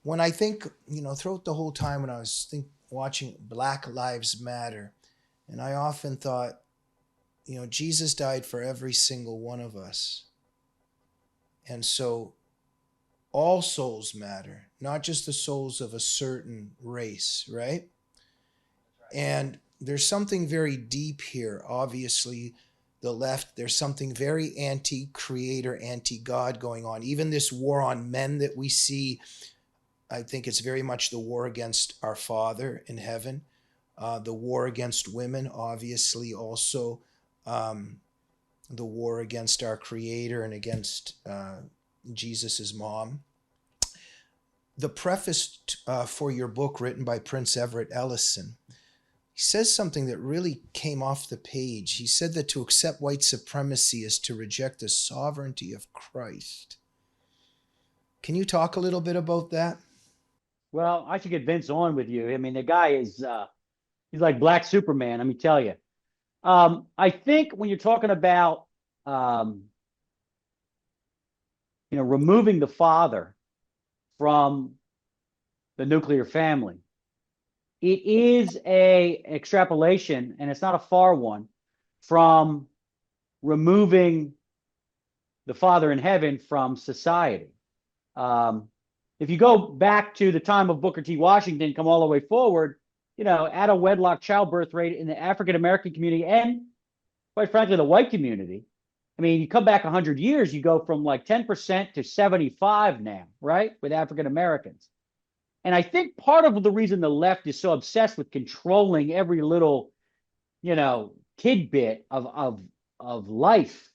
when I think, throughout the whole time when I was watching Black Lives Matter, and I often thought, Jesus died for every single one of us. And so all souls matter, not just the souls of a certain race, right? And there's something very deep here. Obviously, the left, there's something very anti-creator, anti-God going on. Even this war on men that we see, I think it's very much the war against our Father in heaven. The war against women, obviously, also the war against our Creator and against Jesus's mom. The preface for your book, written by Prince Everett Ellison, he says something that really came off the page. He said that to accept white supremacy is to reject the sovereignty of Christ. Can you talk a little bit about that? Well, I should get Vince on with you. I mean, the guy is he's like Black Superman, let me tell you. I think when you're talking about removing the father from the nuclear family, it is a extrapolation, and it's not a far one, from removing the Father in heaven from society. If you go back to the time of Booker T. Washington, come all the way forward, at a wedlock childbirth rate in the African American community and, quite frankly, the white community. I mean, you come back 100 years, you go from like 10% to 75 now, right, with African Americans. And I think part of the reason the left is so obsessed with controlling every little, tidbit of life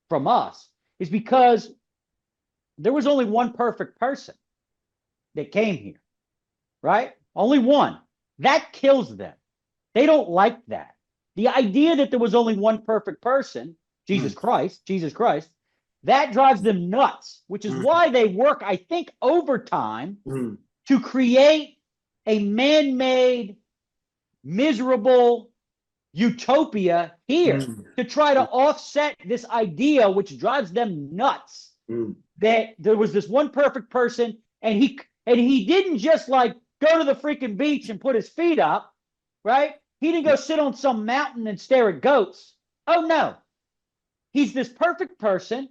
from us is because there was only one perfect person that came here, right? Only one. That kills them. They don't like that. The idea that there was only one perfect person, Jesus Christ, that drives them nuts, which is why they work, I think, overtime to create a man-made, miserable utopia here to try to offset this idea, which drives them nuts, that there was this one perfect person, and he didn't just like go to the freaking beach and put his feet up, right? He didn't go sit on some mountain and stare at goats. Oh no. He's this perfect person.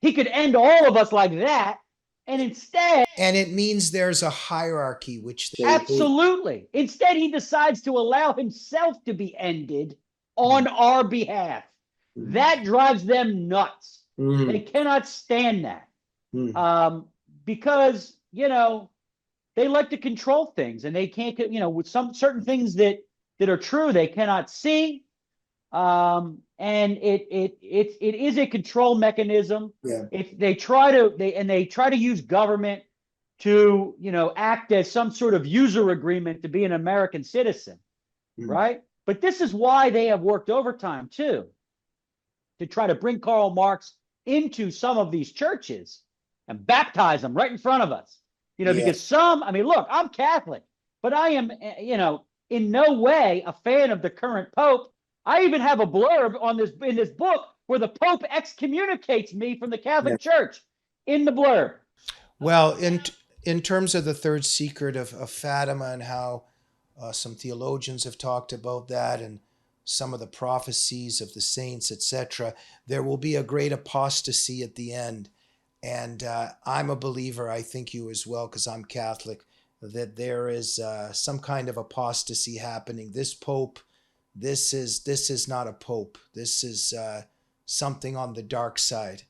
He could end all of us like that. And instead, and it means there's a hierarchy, which absolutely. Instead, he decides to allow himself to be ended on our behalf. That drives them nuts. They cannot stand that. Because, they like to control things, and they can't, with some certain things that are true, they cannot see. And it is a control mechanism. Yeah. If they try to use government to, act as some sort of user agreement to be an American citizen, right? But this is why they have worked overtime too, to try to bring Karl Marx into some of these churches and baptize them right in front of us. Because look, I'm Catholic, but I am, in no way a fan of the current Pope. I even have a blurb in this book where the Pope excommunicates me from the Catholic Church in the blurb. Well, in terms of the third secret of Fatima and how some theologians have talked about that and some of the prophecies of the saints, etc., there will be a great apostasy at the end. And I'm a believer, I think you as well, because I'm Catholic, that there is some kind of apostasy happening. This Pope, this is not a Pope. This is something on the dark side.